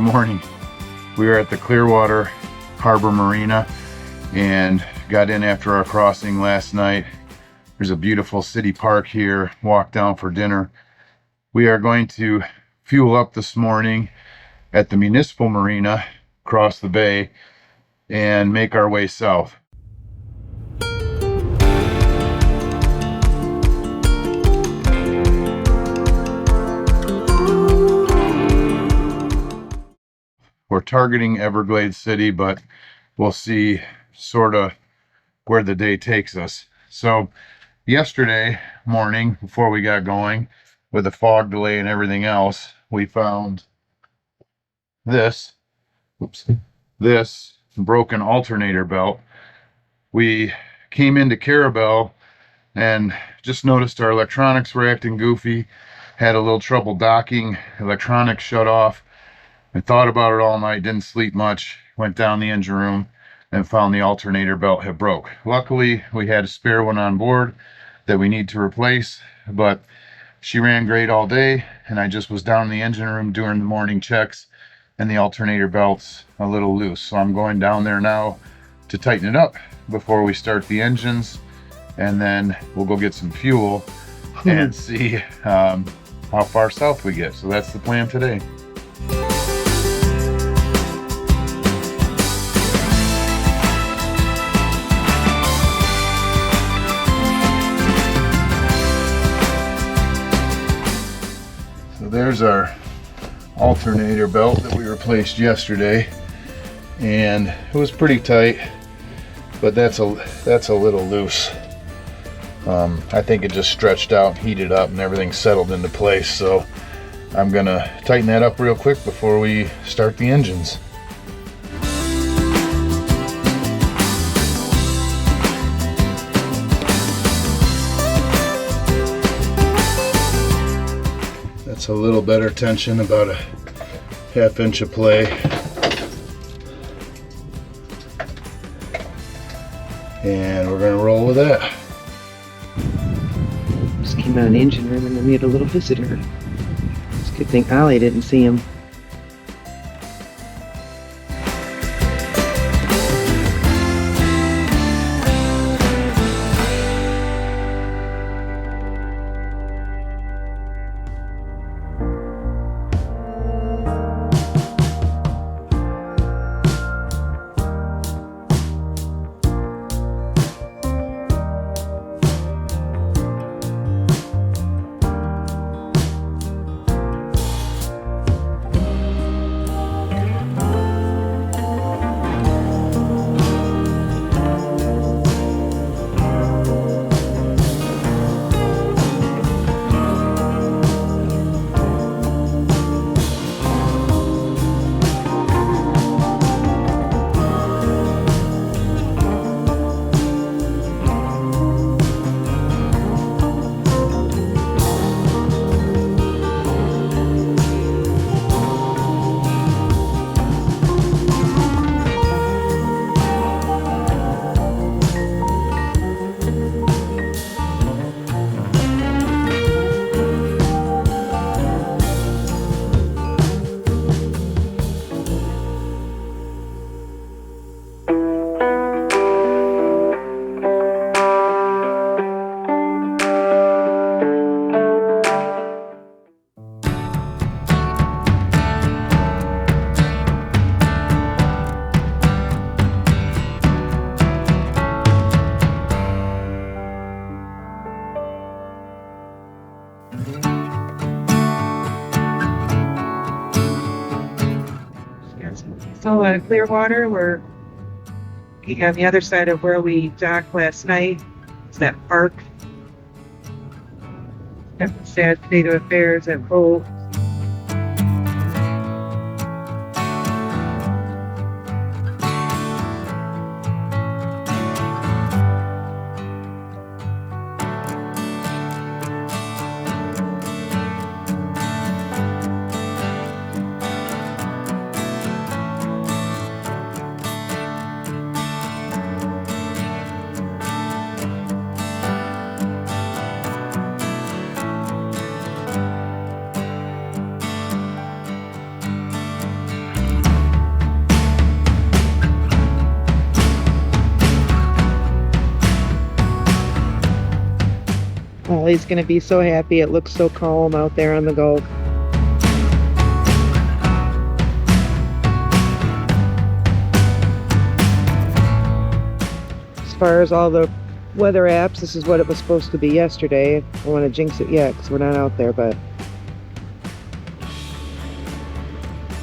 Good morning. We are at the Clearwater Harbor Marina and got in after our crossing last night. There's a beautiful city park here. Walked down for dinner. We are going to fuel up this morning at the municipal marina across the bay and make our way south. We're targeting Everglades City, but we'll see sort of where the day takes us. So yesterday morning, before we got going, with the fog delay and everything else, we found this broken alternator belt. We came into Carabel and just noticed our electronics were acting goofy, had a little trouble docking, electronics shut off. I thought about it all night, didn't sleep much, went down the engine room and found the alternator belt had broke. Luckily, we had a spare one on board that we need to replace, but she ran great all day, and I just was down in the engine room doing the morning checks, and the alternator belt's a little loose. So I'm going down there now to tighten it up before we start the engines, and then we'll go get some fuel and see how far south we get. So that's the plan today. There's our alternator belt that we replaced yesterday, and it was pretty tight, but that's a little loose. I think it just stretched out, heated up, and everything settled into place. So I'm gonna tighten that up real quick before we start the engines. It's a little better tension, about a ½ inch of play. And we're going to roll with that. Just came out of the engine room and then we had a little visitor. It's a good thing Ollie didn't see him. So Clearwater, we're on the other side of where we docked last night. It's that park. Got the sad state of affairs at both. Ollie's gonna be so happy. It looks so calm out there on the Gulf. As far as all the weather apps, this is what it was supposed to be yesterday. I don't want to jinx it yet because we're not out there, but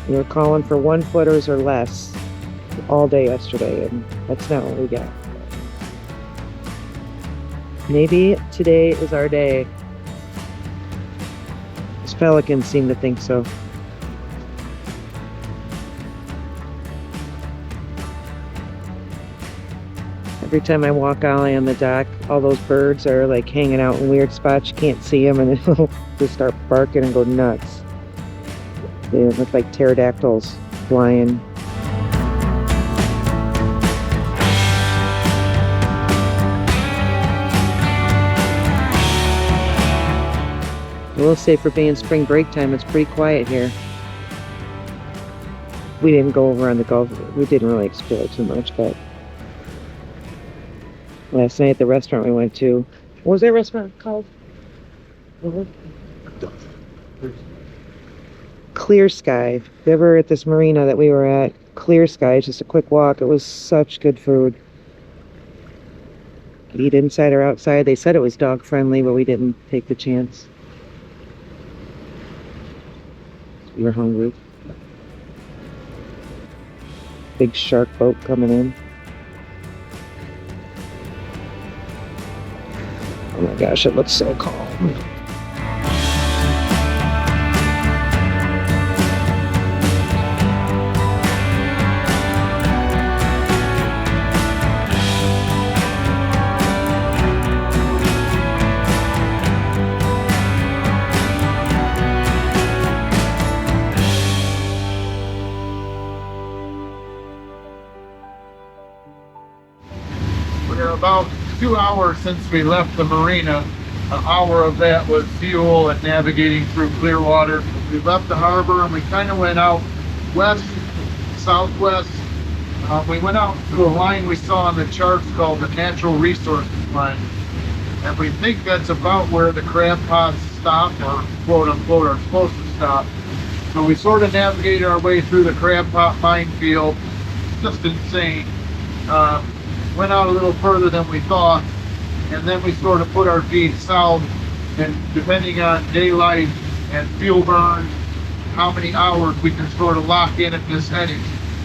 we were calling for 1-footers or less all day yesterday, and that's not what we got. Maybe today is our day. These pelicans seem to think so. Every time I walk Ollie on the dock, all those birds are like hanging out in weird spots. You can't see them, and they'll just start barking and go nuts. They look like pterodactyls flying. I will say, for being spring break time, it's pretty quiet here. We didn't go over on the Gulf. We didn't really explore too much, but last night at the restaurant we went to, what was that restaurant called? Clear Sky. If you ever at this marina that we were at, Clear Sky, it's just a quick walk. It was such good food. Eat inside or outside. They said it was dog friendly, but we didn't take the chance. We were hungry. Big shark boat coming in. Oh my gosh, it looks so calm. We're about 2 hours since we left the marina. An hour of that was fuel and navigating through Clearwater. We left the harbor and we kind of went out west, southwest. We went out to a line we saw on the charts called the Natural Resources Line. And we think that's about where the crab pots stop, or quote unquote are supposed to stop. So we sort of navigated our way through the crab pot minefield. Just insane. Went out a little further than we thought, and then we sort of put our feet south, and depending on daylight and fuel burn, how many hours we can sort of lock in at this heading.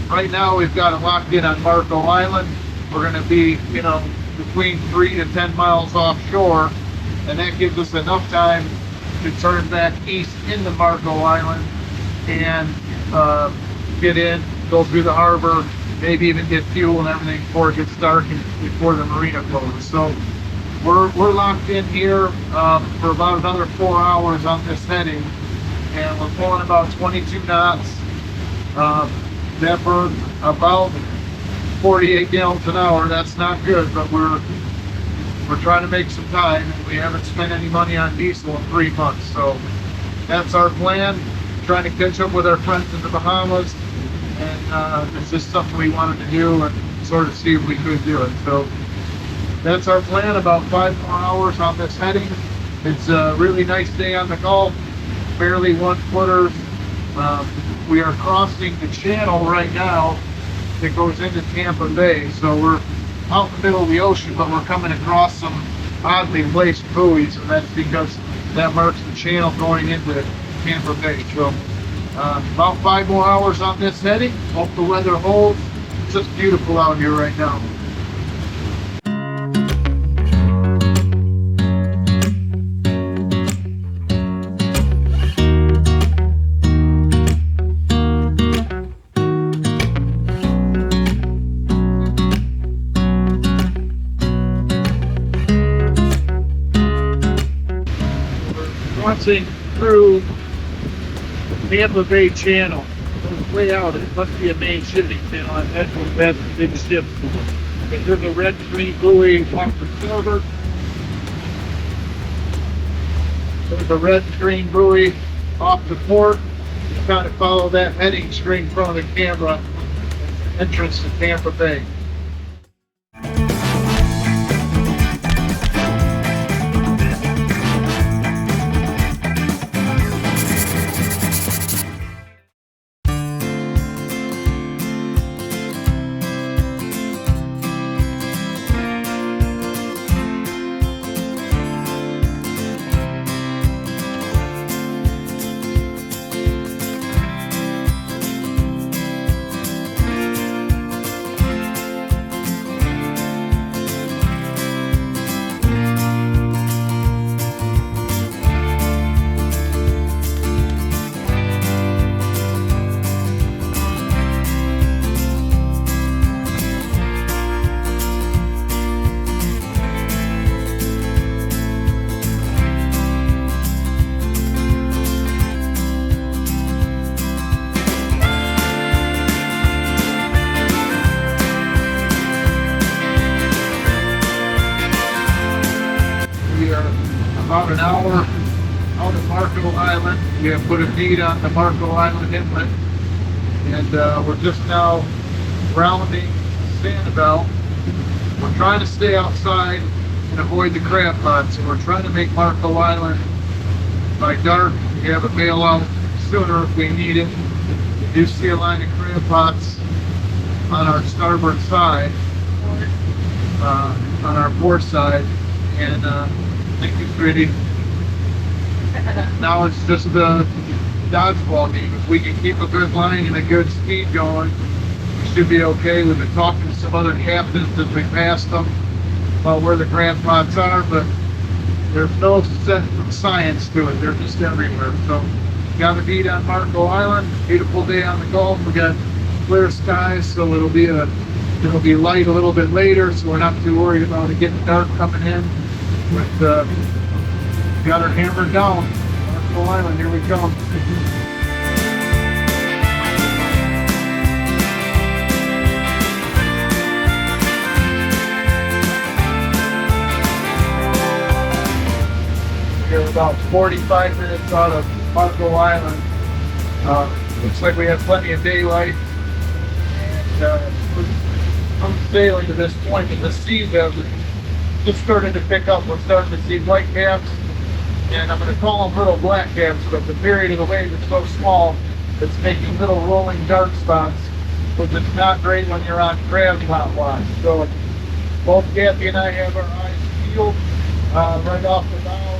Right now we've got it locked in on Marco Island. We're going to be, between 3 to 10 miles offshore, and that gives us enough time to turn back east into Marco Island and get in, go through the harbor, maybe even get fuel and everything before it gets dark and before the marina closes. So we're locked in here for about another 4 hours on this heading, and we're pulling about 22 knots. That burns about 48 gallons an hour. That's not good, but we're trying to make some time, and we haven't spent any money on diesel in 3 months. So that's our plan, trying to catch up with our friends in the Bahamas. And it's just something we wanted to do and sort of see if we could do it. So that's our plan, about 5 more hours on this heading. It's a really nice day on the Gulf, barely 1-footers. We are crossing the channel right now that goes into Tampa Bay. So we're out in the middle of the ocean, but we're coming across some oddly placed buoys, and that's because that marks the channel going into Tampa Bay. So about 5 more hours on this heading. Hope the weather holds. It's just beautiful out here right now. Crossing through Tampa Bay Channel. Way out, it must be a main shipping channel. That's the big ship. There's a red green buoy off the starboard. There's a red green buoy off the port. You kind of follow that heading straight in front of the camera. Entrance to Tampa Bay. about an hour out of Marco Island. We have put a bead on the Marco Island inlet, and we're just now rounding Sanibel. We're trying to stay outside and avoid the crab pots, so we're trying to make Marco Island by dark. We have a bailout sooner if we need it. We do see a line of crab pots on our starboard side, on our port side, and I think it's ready. Now it's just a dodgeball game. If we can keep a good line and a good speed going, we should be okay. We've been talking to some other captains as we passed them about where the crab pots are, but there's no science to it. They're just everywhere. So, got a beat on Marco Island. Beautiful day on the Gulf. We got clear skies, so it'll be light a little bit later. So we're not too worried about it getting dark coming in. But got her hammered down. Marco Island. Here we come. We're about 45 minutes out of Marco Island. Looks like we have plenty of daylight. And I'm sailing to this point, and the seas have just started to pick up. We're starting to see white caps, and I'm going to call them little black caps, but the period of the wave is so small, it's making little rolling dark spots, which is not great when you're on crab pot watch. So both Kathy and I have our eyes peeled right off the bow.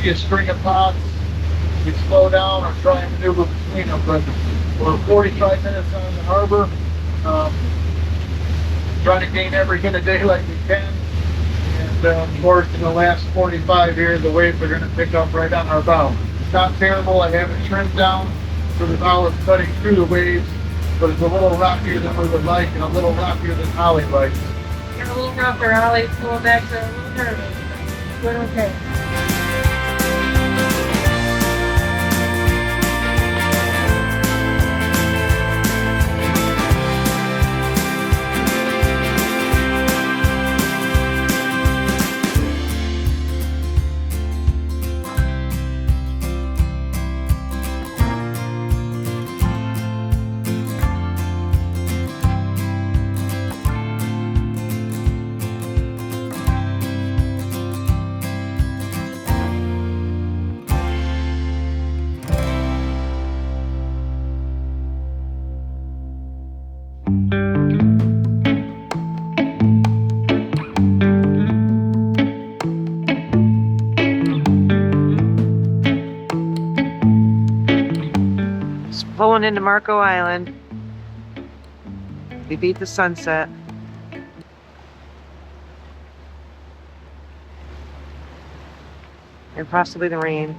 See a string of pots, we slow down or try and maneuver between them, but we're 45 minutes on the harbor, trying to gain every hit of daylight we can, and of course in the last 45 here the waves are going to pick up right on our bow. It's not terrible, I have it trimmed down so the bow is cutting through the waves, but it's a little rockier than we would like and a little rockier than Holly likes. You're a little rougher, Holly's going back to a little nervous. But okay. Pulling into Marco Island. We beat the sunset. And possibly the rain.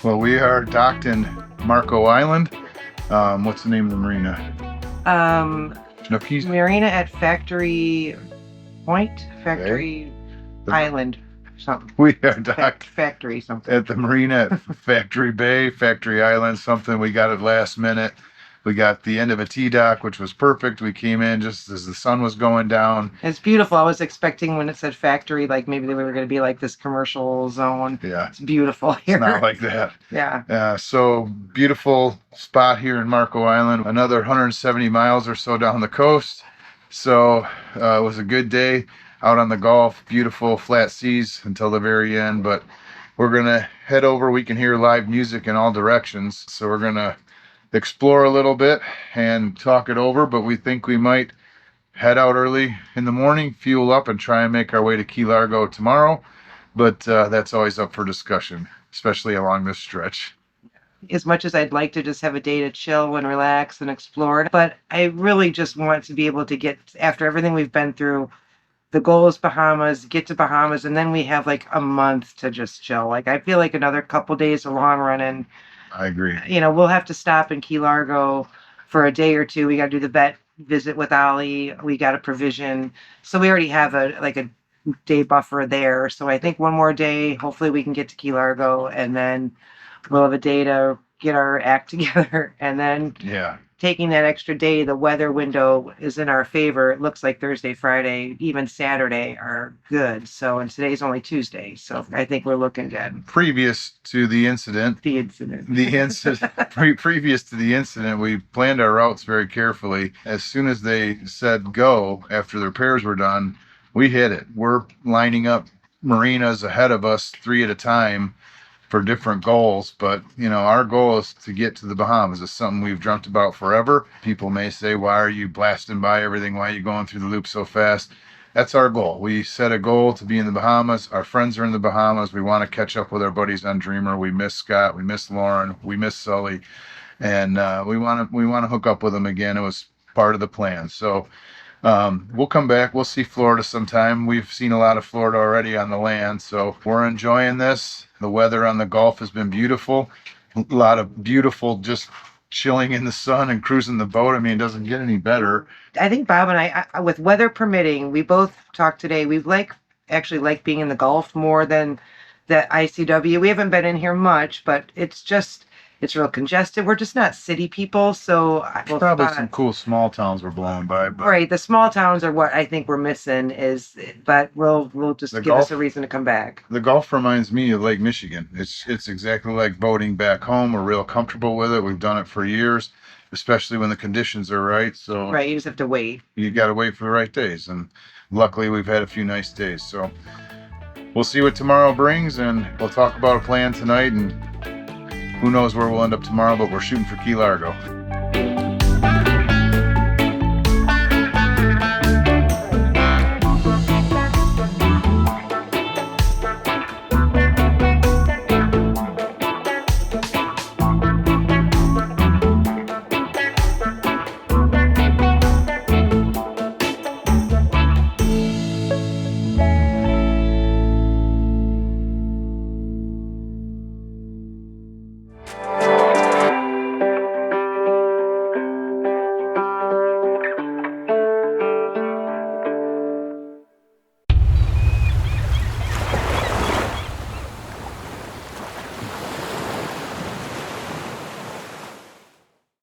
Well, we are docked in Marco Island. What's the name of the marina? No, Marina at Factory Point Factory The- Island, something. We are docked Factory something. at the marina at Factory Bay, Factory Island, something. We got it last minute. We got the end of a T-dock, which was perfect. We came in just as the sun was going down. It's beautiful. I was expecting when it said factory, like maybe they were going to be like this commercial zone. Yeah, It's beautiful here. it's not like that. Yeah. So beautiful spot here in Marco Island. Another 170 miles or so down the coast. So it was a good day out on the Gulf. Beautiful flat seas until the very end. But we're gonna head over. We can hear live music in all directions. So we're gonna explore a little bit and talk it over. But we think we might head out early in the morning, fuel up, and try and make our way to Key Largo tomorrow. But that's always up for discussion, especially along this stretch. As much as I'd like to just have a day to chill and relax and explore, but I really just want to be able to get, after everything we've been through, the goal is Bahamas, get to Bahamas, and then we have like a month to just chill. Like I feel like another couple days a long run, and I agree. we'll have to stop in Key Largo for a day or two. We got to do the vet visit with Ollie. We got a provision, so we already have a day buffer there. So I think one more day, hopefully we can get to Key Largo, and then we'll have a day to get our act together. And then Yeah. taking that extra day, the weather window is in our favor. It looks like Thursday, Friday, even Saturday are good. So, and today's only Tuesday. So I think we're looking good. Previous to the incident, previous to the incident, we planned our routes very carefully. As soon as they said go after the repairs were done, we hit it. We're lining up marinas ahead of us 3 at a time for different goals, but our goal is to get to the Bahamas. It's something we've dreamt about forever. People may say, why are you blasting by everything? Why are you going through the loop so fast? That's our goal. We set a goal to be in the Bahamas. Our friends are in the Bahamas. We want to catch up with our buddies on Dreamer. We miss Scott. We miss Lauren. We miss Sully, and we want to hook up with them again. It was part of the plan. So we'll come back. We'll see Florida sometime. We've seen a lot of Florida already on the land, so we're enjoying this. The weather on the Gulf has been beautiful. A lot of beautiful just chilling in the sun and cruising the boat. I mean, it doesn't get any better. I think Bob and I, with weather permitting, we both talked today. We actually like being in the Gulf more than the ICW. We haven't been in here much, but it's real congested. We're just not city people, so Probably some cool small towns we're blowing by. But right, the small towns are what I think we're missing. But we'll just give us a reason to come back. The Gulf reminds me of Lake Michigan. It's exactly like boating back home. We're real comfortable with it. We've done it for years, especially when the conditions are right. So right, you just have to wait. You got to wait for the right days, and luckily we've had a few nice days. So we'll see what tomorrow brings, and we'll talk about a plan tonight, and who knows where we'll end up tomorrow, but we're shooting for Key Largo.